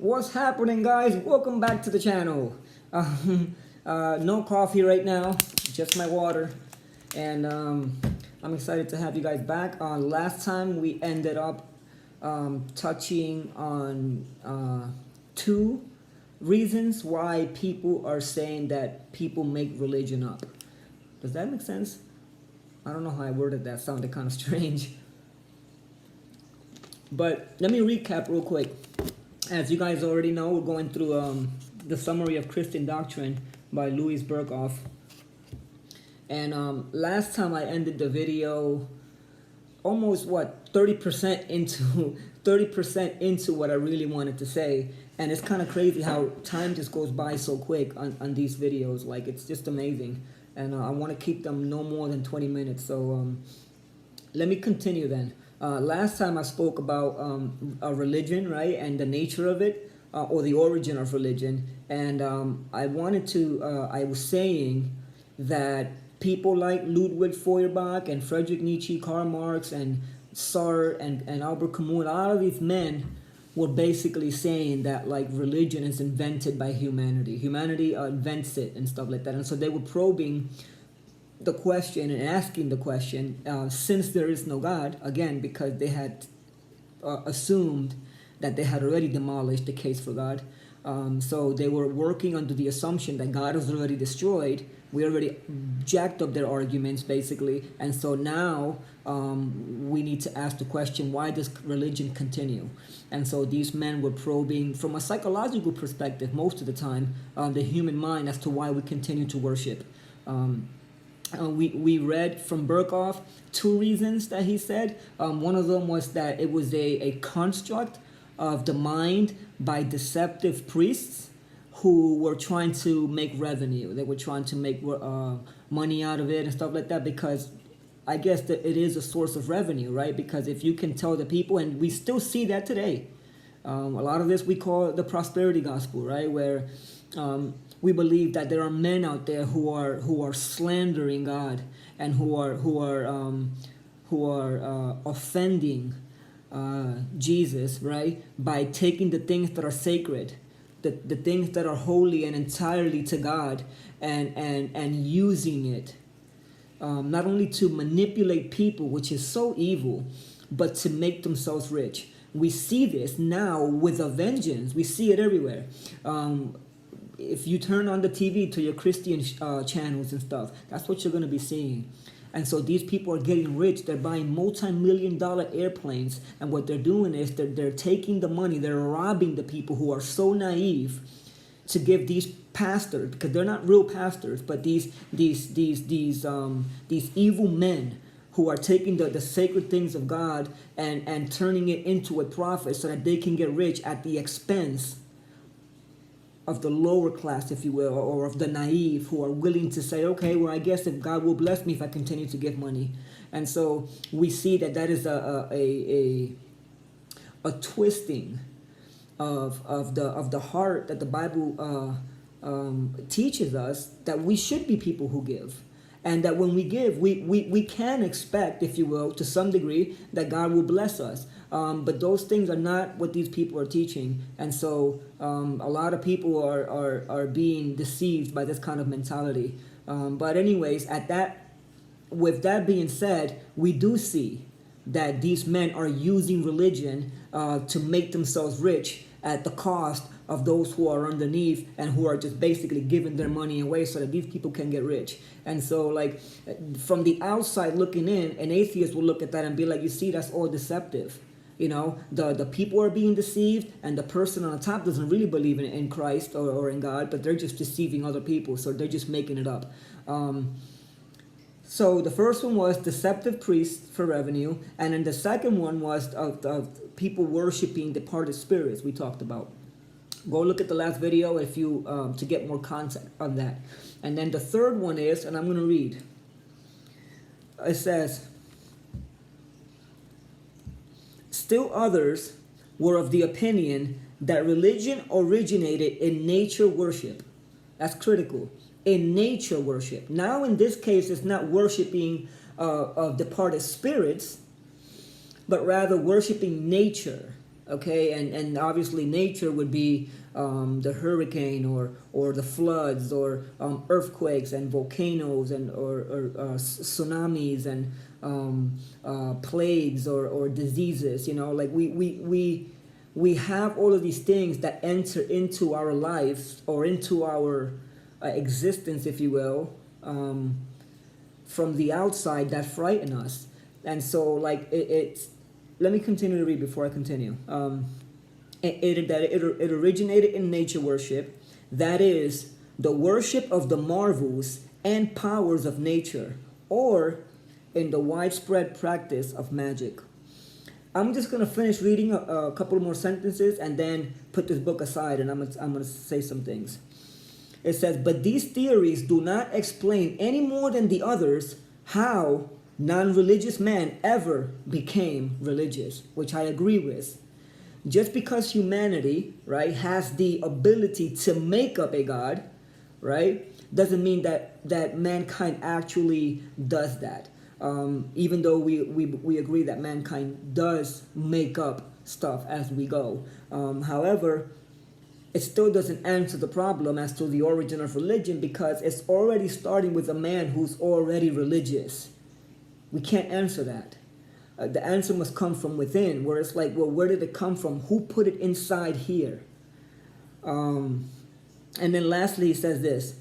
What's happening, guys? Welcome back to the channel. No coffee right now, just my water. And I'm excited to have you guys back. Last time we ended up touching on two reasons why people are saying that people make religion up. Does that make sense? I don't know how I worded that. Sounded kind of strange. But let me recap real quick. As you guys already know, we're going through the Summary of Christian Doctrine by Louis Berkhoff. And last time I ended the video almost 30% into what I really wanted to say. And it's kind of crazy how time just goes by so quick on these videos. Like, it's just amazing. And I want to keep them no more than 20 minutes. So let me continue then. Last time I spoke about a religion, right, and the nature of it, or the origin of religion. And I was saying that people like Ludwig Feuerbach and Friedrich Nietzsche, Karl Marx, and Sartre and Albert Camus, a lot of these men were basically saying that, like, religion is invented by humanity. Humanity invents it and stuff like that. And so they were probing the question and asking the question, since there is no God, again, because they had assumed that they had already demolished the case for God. So they were working under the assumption that God was already destroyed. We already jacked up their arguments, basically. And so now we need to ask the question, why does religion continue? And so these men were probing, from a psychological perspective, most of the time, the human mind as to why we continue to worship. We read from Berkhoff two reasons that he said. One of them was that it was a construct of the mind by deceptive priests who were trying to make revenue. They were trying to make money out of it and stuff like that, because I guess that it is a source of revenue, right? Because if you can tell the people, and we still see that today, a lot of this we call the prosperity gospel, right? Where we believe that there are men out there who are slandering God and who are offending Jesus, right? By taking the things that are sacred, the things that are holy and entirely to God, and using it not only to manipulate people, which is so evil, but to make themselves rich. We see this now with a vengeance. We see it everywhere. If you turn on the TV to your Christian channels and stuff, that's what you're going to be seeing. And so these people are getting rich. They're buying multi-million-dollar airplanes. And what they're doing is they're taking the money. They're robbing the people who are so naive to give these pastors, because they're not real pastors, but these evil men who are taking the sacred things of God and turning it into a profit so that they can get rich at the expense of the lower class, if you will, or of the naive who are willing to say, okay, well, I guess if God will bless me if I continue to give money. And so we see that is a twisting of the heart that the Bible teaches us, that we should be people who give. And that when we give, we can expect, if you will, to some degree, that God will bless us. But those things are not what these people are teaching. And so a lot of people are being deceived by this kind of mentality. But anyways, with that being said, we do see that these men are using religion to make themselves rich at the cost of those who are underneath and who are just basically giving their money away so that these people can get rich. And so, like, from the outside looking in, an atheist will look at that and be like, you see, that's all deceptive. You know, the people are being deceived, and the person on the top doesn't really believe in Christ or in God, but they're just deceiving other people, so they're just making it up. So the first one was deceptive priests for revenue, and then the second one was of people worshiping departed spirits we talked about. Go look at the last video if you to get more context on that. And then the third one is, and I'm going to read. It says, still others were of the opinion that religion originated in nature worship. That's critical. In nature worship. Now in this case, it's not worshiping of departed spirits, but rather worshiping nature. Okay, and obviously nature would be the hurricane or the floods or earthquakes and volcanoes and or tsunamis and plagues or diseases. You know, like we have all of these things that enter into our lives or into our existence, if you will, from the outside that frighten us. And so, like, it's let me continue to read before I continue. It originated in nature worship, that is, the worship of the marvels and powers of nature, or in the widespread practice of magic. I'm just going to finish reading a couple more sentences and then put this book aside, and I'm going to say some things. It says, but these theories do not explain any more than the others how non-religious man ever became religious, which I agree with. Just because humanity, right, has the ability to make up a God, right, doesn't mean that mankind actually does that. Even though we agree that mankind does make up stuff as we go. However, it still doesn't answer the problem as to the origin of religion, because it's already starting with a man who's already religious. We can't answer that. The answer must come from within, where it's like, well, where did it come from? Who put it inside here? And then lastly, he says this: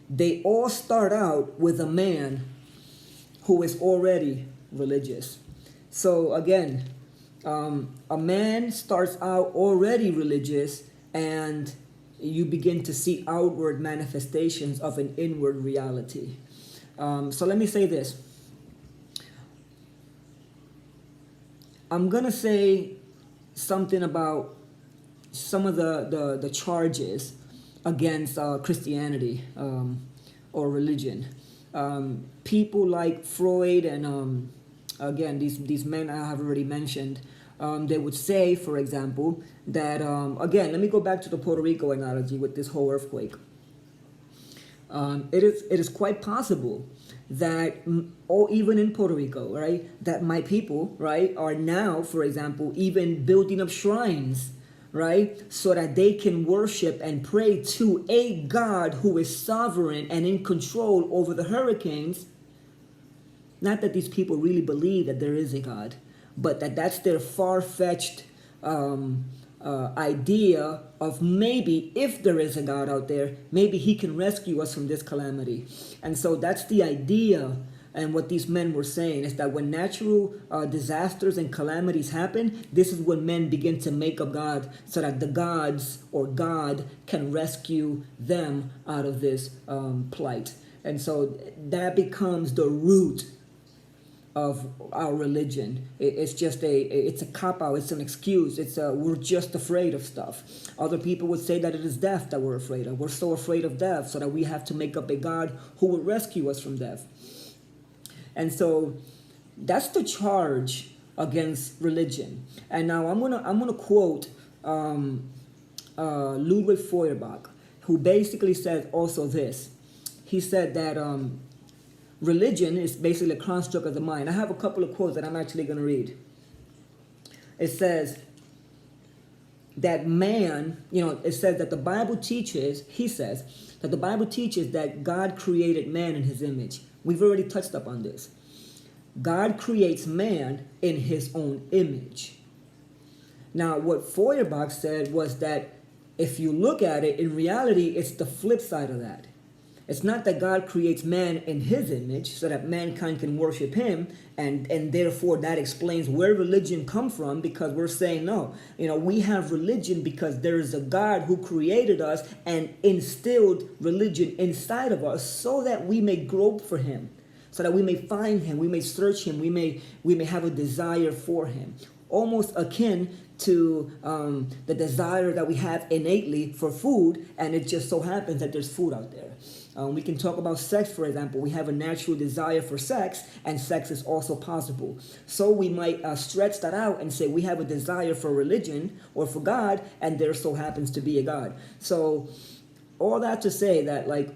they all start out with a man who is already religious. So again, a man starts out already religious, and you begin to see outward manifestations of an inward reality. So let me say this. I'm going to say something about some of the charges against Christianity or religion. People like Freud and, again, these men I have already mentioned, they would say, for example, that, again, let me go back to the Puerto Rico analogy with this whole earthquake. It is quite possible that, or even in Puerto Rico, right, that my people, right, are now, for example, even building up shrines, right, so that they can worship and pray to a God who is sovereign and in control over the hurricanes. Not that these people really believe that there is a God, but that's their far-fetched idea of maybe if there is a God out there, maybe he can rescue us from this calamity. And so that's the idea. And what these men were saying is that when natural disasters and calamities happen, this is when men begin to make up God so that the gods or God can rescue them out of this plight. And so that becomes the root of our religion. It's just it's a cop-out, it's an excuse, we're just afraid of stuff. Other people would say that it is death that we're afraid of. We're so afraid of death so that we have to make up a God who will rescue us from death. And so that's the charge against religion. And now I'm gonna quote Ludwig Feuerbach, who basically said also this. He said that religion is basically a construct of the mind. I have a couple of quotes that I'm actually going to read. It says that man, it says that the Bible teaches, he says, that the Bible teaches that God created man in his image. We've already touched up on this. God creates man in his own image. Now, what Feuerbach said was that if you look at it, in reality, it's the flip side of that. It's not that God creates man in his image so that mankind can worship him, and therefore that explains where religion comes from, because we're saying, no, we have religion because there is a God who created us and instilled religion inside of us so that we may grope for him, so that we may find him, we may search him, we may have a desire for him. Almost akin to the desire that we have innately for food, and it just so happens that there's food out there. We can talk about sex, for example. We have a natural desire for sex, and sex is also possible. So we might stretch that out and say we have a desire for religion or for God, and there so happens to be a God. So all that to say that, like,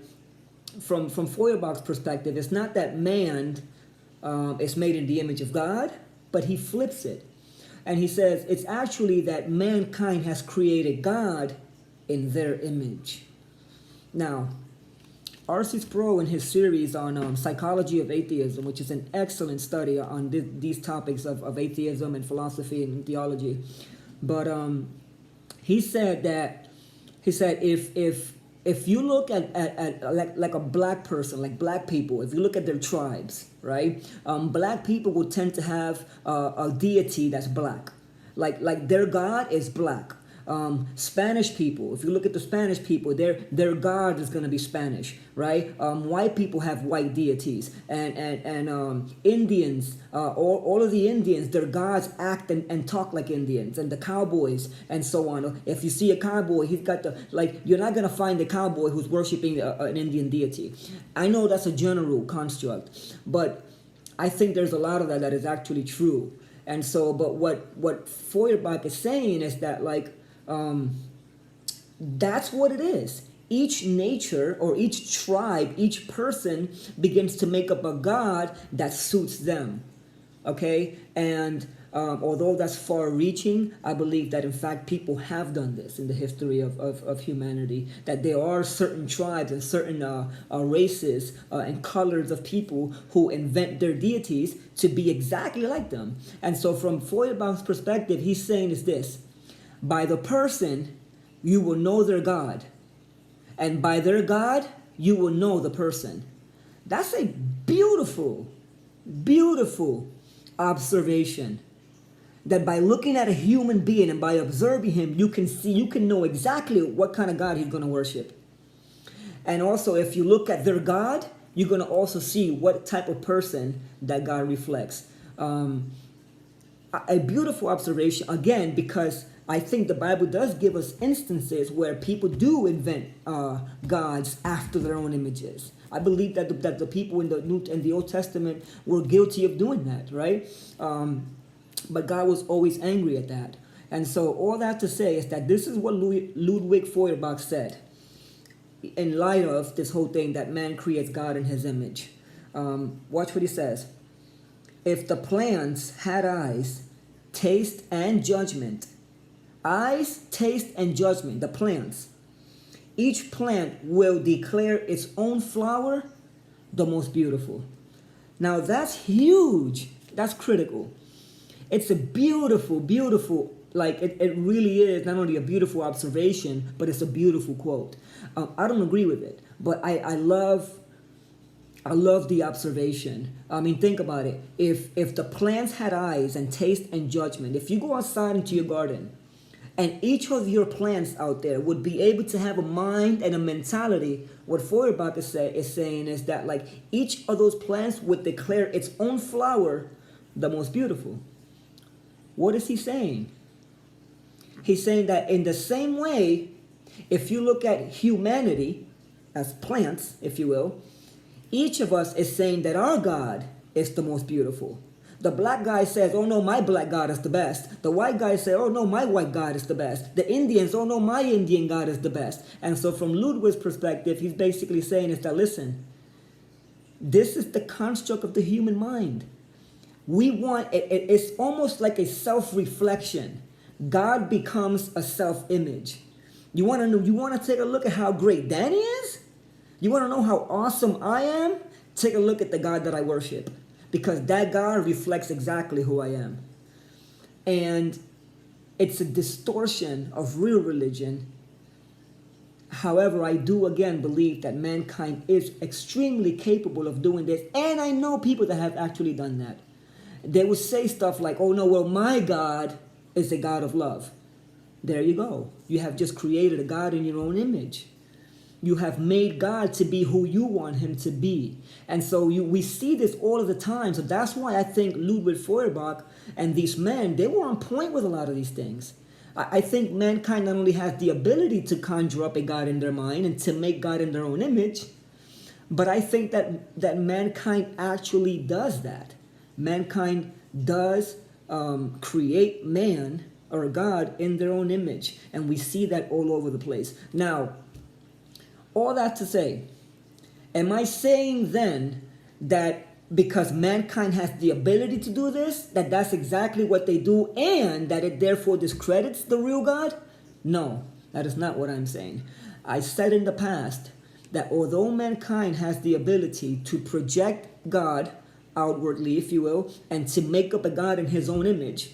from Feuerbach's perspective, it's not that man is made in the image of God, but he flips it. And he says it's actually that mankind has created God in their image. Now, R.C. Sproul, in his series on psychology of atheism, which is an excellent study on these topics of atheism and philosophy and theology, but he said if you look at like a black person, like black people, if you look at their tribes, right? Black people will tend to have a deity that's black, like their God is black. Spanish people, if you look at the Spanish people, their God is going to be Spanish, right? White people have white deities, and Indians, all of the Indians, their gods act and talk like Indians, and the cowboys and so on. If you see a cowboy, he's got you're not going to find a cowboy who's worshiping an Indian deity. I know that's a general construct, but I think there's a lot of that is actually true. And so, but what Feuerbach is saying is that that's what it is. Each nature or each tribe, each person begins to make up a god that suits them. Okay? And although that's far-reaching, I believe that in fact people have done this in the history of humanity, that there are certain tribes and certain races and colors of people who invent their deities to be exactly like them. And so from Feuerbach's perspective, he's saying is this: by the person, you will know their God. And by their God, you will know the person. That's a beautiful, beautiful observation. That by looking at a human being and by observing him, you can know exactly what kind of God he's going to worship. And also, if you look at their God, you're going to also see what type of person that God reflects. A beautiful observation, again, because I think the Bible does give us instances where people do invent gods after their own images. I believe that the people in the Old Testament were guilty of doing that, right? But God was always angry at that. And so all that to say is that this is what Ludwig Feuerbach said in light of this whole thing that man creates God in his image. Watch what he says. If the plants had eyes, taste, and judgment, eyes, taste, and judgment, the plants, each plant will declare its own flower the most beautiful. Now that's huge. That's critical. It's a beautiful, beautiful, it really is not only a beautiful observation, but it's a beautiful quote. I don't agree with it, but I love the observation. I mean, think about it. If the plants had eyes and taste and judgment, if you go outside into your garden, and each of your plants out there would be able to have a mind and a mentality, what Feuerbach is saying is that each of those plants would declare its own flower the most beautiful. What is he saying? He's saying that in the same way, if you look at humanity as plants, if you will, each of us is saying that our God is the most beautiful. The black guy says, oh no, my black God is the best. The white guy says, oh no, my white God is the best. The Indians, oh no, my Indian God is the best. And so from Ludwig's perspective, he's basically saying is that, listen, this is the construct of the human mind. We want, it's almost like a self-reflection. God becomes a self-image. You want to take a look at how great Danny is? You want to know how awesome I am? Take a look at the God that I worship. Because that God reflects exactly who I am. And it's a distortion of real religion. However, I do again believe that mankind is extremely capable of doing this. And I know people that have actually done that. They would say stuff like, oh no, well, my God is a God of love. There you go. You have just created a God in your own image. You have made God to be who you want him to be. And so we see this all of the time. So that's why I think Ludwig Feuerbach and these men, they were on point with a lot of these things. I think mankind not only has the ability to conjure up a God in their mind and to make God in their own image, but I think that mankind actually does that. Mankind does create man or God in their own image. And we see that all over the place. Now, all that to say, am I saying then that because mankind has the ability to do this, that's exactly what they do, and that it therefore discredits the real God? No, that is not what I'm saying. I said in the past that although mankind has the ability to project God outwardly, if you will, and to make up a God in his own image,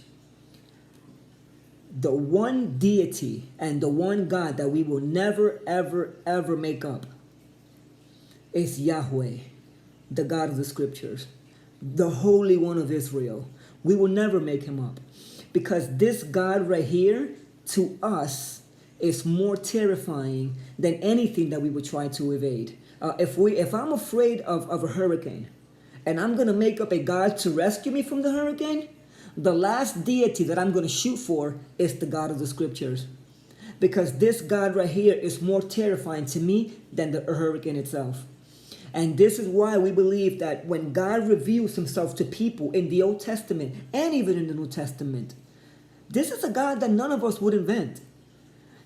the one deity and the one God that we will never, ever, ever make up is Yahweh, the God of the scriptures, the Holy One of Israel. We will never make him up, because this God right here to us is more terrifying than anything that we would try to evade. If I'm afraid of a hurricane and I'm going to make up a God to rescue me from the hurricane, the last deity that I'm going to shoot for is the God of the scriptures, because this God right here is more terrifying to me than the hurricane itself. And this is why we believe that when God reveals himself to people in the Old Testament and even in the New Testament, this is a God that none of us would invent.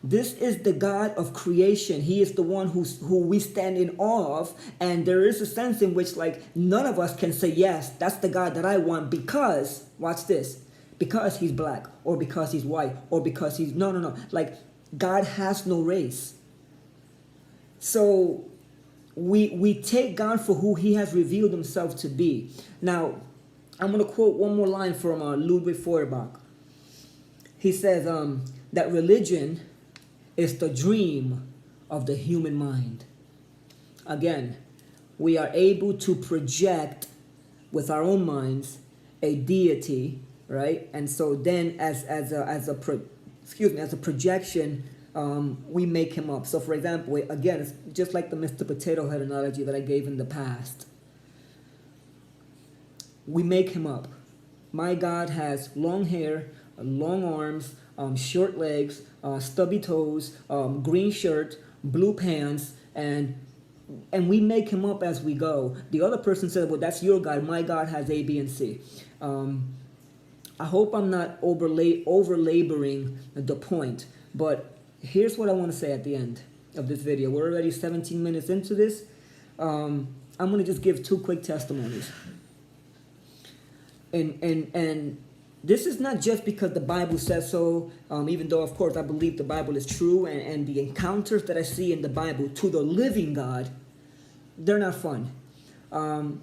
This is the God of creation. He is the one who we stand in awe of. And there is a sense in which, like, none of us can say, yes, that's the God that I want because, watch this, because he's black, or because he's white, or because he's, no. Like, God has no race. So we take God for who he has revealed himself to be. Now, I'm going to quote one more line from Ludwig Feuerbach. He says that religion is the dream of the human mind. Again, we are able to project with our own minds a deity, right? And so then as a projection, we make him up. So for example, again, it's just like the Mr. Potato Head analogy that I gave in the past. We make him up. My God has long hair, long arms, short legs, stubby toes, green shirt, blue pants, and we make him up as we go. The other person said, well, that's your God. My God has A, B, and C. I hope I'm not over-laboring the point, but here's what I want to say at the end of this video. We're already 17 minutes into this. I'm going to just give two quick testimonies. And this is not just because the Bible says so, even though, of course, I believe the Bible is true, and the encounters that I see in the Bible to the living God, they're not fun. And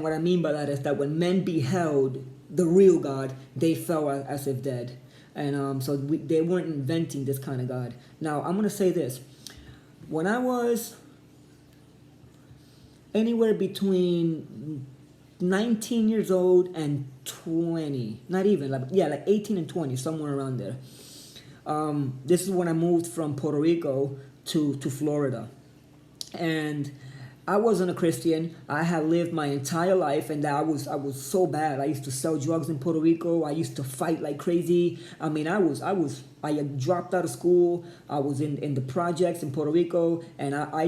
what I mean by that is that when men beheld the real God, they fell as if dead. And so they weren't inventing this kind of God. Now, I'm going to say this. When I was anywhere between 19 years old and 20, not even, like 18 and 20, somewhere around there. This is when I moved from Puerto Rico to Florida. And I wasn't a Christian. I had lived my entire life, and I was so bad. I used to sell drugs in Puerto Rico. I used to fight like crazy. I mean, I had dropped out of school. I was in the projects in Puerto Rico, and I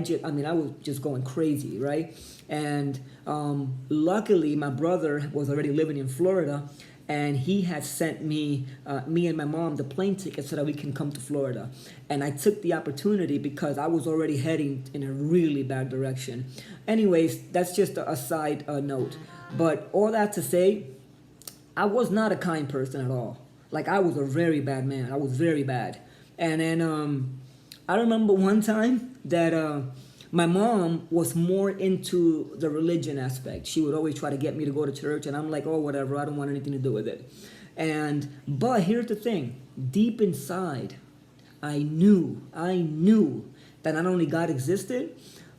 was just going crazy, right? And luckily, my brother was already living in Florida, and he had sent me and my mom the plane ticket so that we can come to Florida. And I took the opportunity because I was already heading in a really bad direction. Anyways, that's just a side note. But all that to say, I was not a kind person at all. Like, I was a very bad man. I was very bad. And then I remember one time that my mom was more into the religion aspect. She would always try to get me to go to church, and I'm like, oh, whatever, I don't want anything to do with it. But here's the thing. Deep inside, I knew that not only God existed,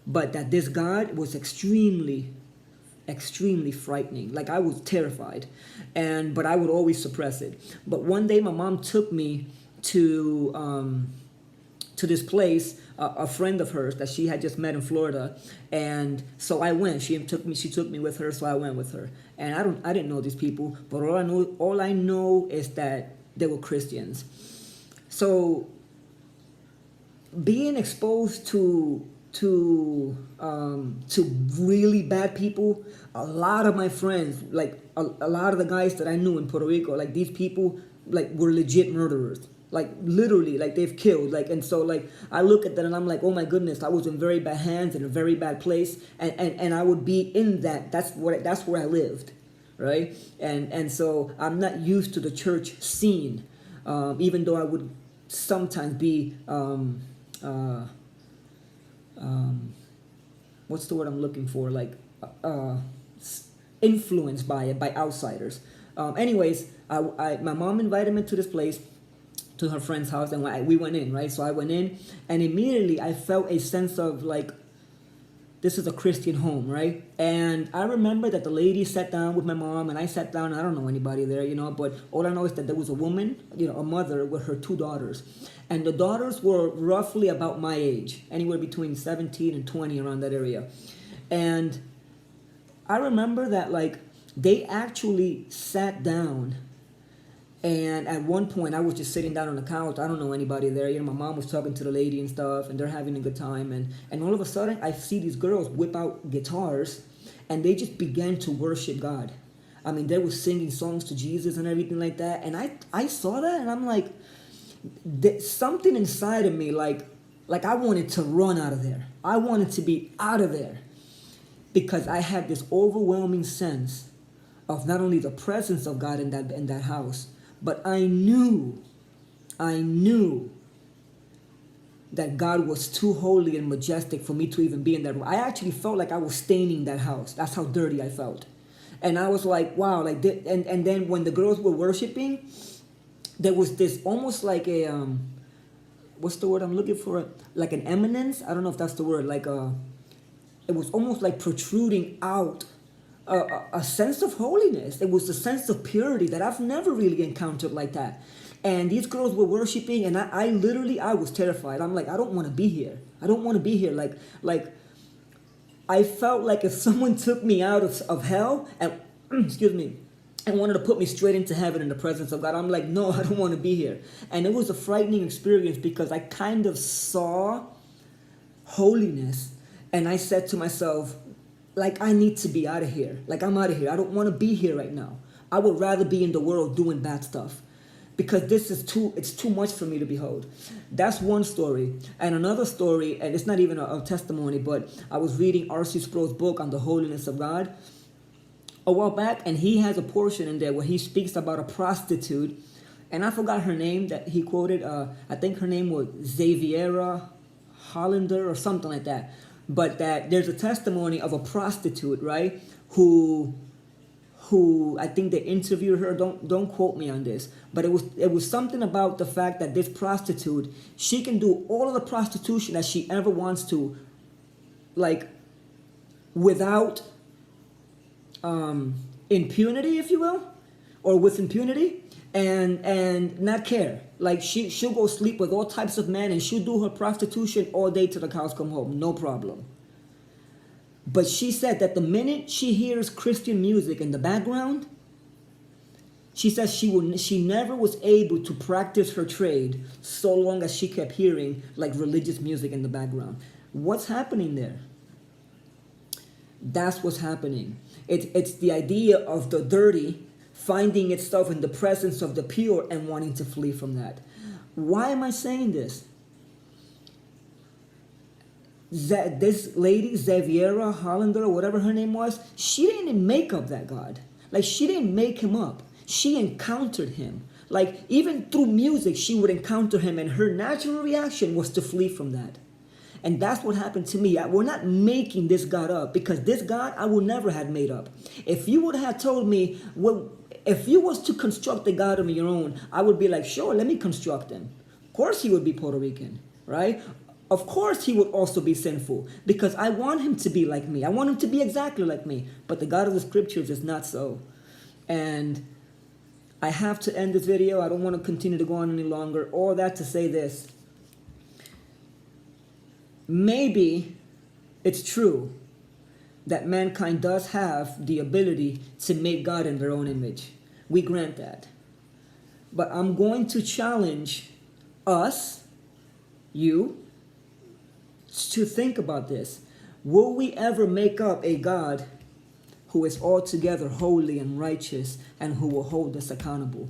but that this God was extremely, extremely frightening. Like, I was terrified, but I would always suppress it. But one day, my mom took me to this place, a friend of hers that she had just met in Florida, and so I went. She took me with her, so I went with her. And I didn't know these people, but all I know is that they were Christians. So being exposed to really bad people, a lot of my friends, like a lot of the guys that I knew in Puerto Rico, like these people, like, were legit murderers. like literally, like they've killed, like, and so like I look at that and I'm like, oh my goodness, I was in very bad hands in a very bad place, and I would be in that. That's where I lived, right? And so I'm not used to the church scene, even though I would sometimes be what's the word I'm looking for, like influenced by it, by outsiders. Anyways, my mom invited me to this place, to her friend's house, and we went in, right? So I went in, and immediately I felt a sense of like, this is a Christian home, right? And I remember that the lady sat down with my mom, and I sat down. I don't know anybody there, you know, but all I know is that there was a woman, you know, a mother with her 2 daughters. And the daughters were roughly about my age, anywhere between 17 and 20, around that area. And I remember that, like, they actually sat down, and at one point I was just sitting down on the couch. I don't know anybody there. You know, my mom was talking to the lady and stuff, and they're having a good time. And all of a sudden I see these girls whip out guitars, and they just began to worship God. I mean, they were singing songs to Jesus and everything like that. And I saw that, and I'm like, something inside of me, like I wanted to run out of there. I wanted to be out of there, because I had this overwhelming sense of not only the presence of God in that house, but I knew that God was too holy and majestic for me to even be in that room. I actually felt like I was staining that house. That's how dirty I felt. And I was like, wow, like this. And then when the girls were worshiping, there was this almost like a what's the word I'm looking for? Like an eminence. I don't know if that's the word. Like it was almost like protruding out a sense of holiness. It was a sense of purity that I've never really encountered like that. And these girls were worshiping, and I literally was terrified. I'm like, I don't want to be here. I don't want to be here. Like I felt like if someone took me out of hell and excuse me, and wanted to put me straight into heaven in the presence of God, I'm like, no, I don't want to be here. And it was a frightening experience, because I kind of saw holiness, and I said to myself, like, I need to be out of here. Like, I'm out of here. I don't want to be here right now. I would rather be in the world doing bad stuff, because it's too much for me to behold. That's one story. And another story, and it's not even a testimony, but I was reading R.C. Sproul's book on the holiness of God a while back, and he has a portion in there where he speaks about a prostitute, and I forgot her name that he quoted. I think her name was Xaviera Hollander or something like that. But that there's a testimony of a prostitute, right, who I think they interviewed her. Don't quote me on this, but it was something about the fact that this prostitute, she can do all of the prostitution that she ever wants to, like, without impunity, if you will, or with impunity, and not care. Like, she'll go sleep with all types of men, and she'll do her prostitution all day till the cows come home, no problem. But she said that the minute she hears Christian music in the background, she says she never was able to practice her trade so long as she kept hearing like religious music in the background. What's happening there? That's what's happening. It's the idea of the dirty finding itself in the presence of the pure and wanting to flee from that. Why am I saying this? This lady, Xaviera Hollander, or whatever her name was, she didn't make up that God. Like, she didn't make him up. She encountered him. Like, even through music, she would encounter him, and her natural reaction was to flee from that. And that's what happened to me. We're not making this God up, because this God I will never have made up. If you would have told me, well, if you was to construct a God of your own, I would be like, sure, let me construct him. Of course he would be Puerto Rican, right? Of course he would also be sinful, because I want him to be like me. I want him to be exactly like me. But the God of the scriptures is not so. And I have to end this video. I don't want to continue to go on any longer. All that to say this. Maybe it's true that mankind does have the ability to make God in their own image. We grant that. But I'm going to challenge us, you, to think about this. Will we ever make up a God who is altogether holy and righteous and who will hold us accountable?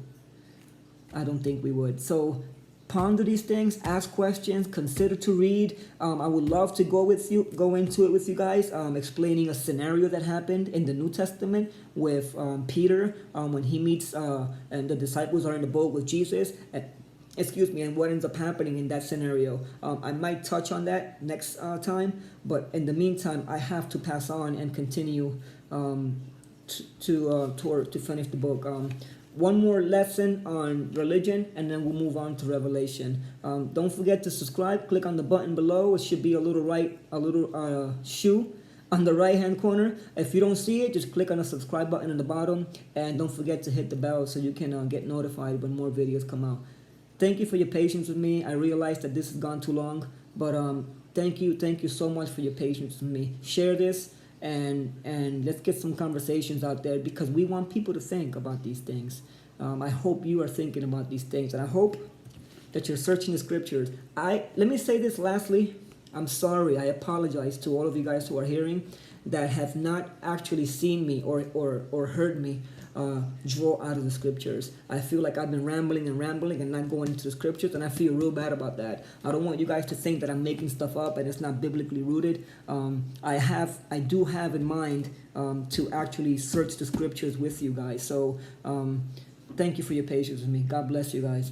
I don't think we would. So ponder these things, ask questions, consider to read. I would love to go into it with you guys, explaining a scenario that happened in the New Testament with Peter when he meets and the disciples are in the boat with Jesus. And what ends up happening in that scenario. I might touch on that next time, but in the meantime, I have to pass on and continue to finish the book. One more lesson on religion, and then we'll move on to Revelation. Don't forget to subscribe. Click on the button below. It should be a little shoe on the right hand corner. If you don't see it, just click on the subscribe button on the bottom, and don't forget to hit the bell so you can get notified when more videos come out. Thank you for your patience with me. I realize that this has gone too long, but thank you so much for your patience with me. Share this, and let's get some conversations out there, because we want people to think about these things. I hope you are thinking about these things, and I hope that you're searching the scriptures. Let me say this lastly. I'm sorry. I apologize to all of you guys who are hearing that have not actually seen me or heard me draw out of the scriptures. I feel like I've been rambling and not going into the scriptures, and I feel real bad about that. I don't want you guys to think that I'm making stuff up and it's not biblically rooted. I do have in mind to actually search the scriptures with you guys. So thank you for your patience with me. God bless you guys.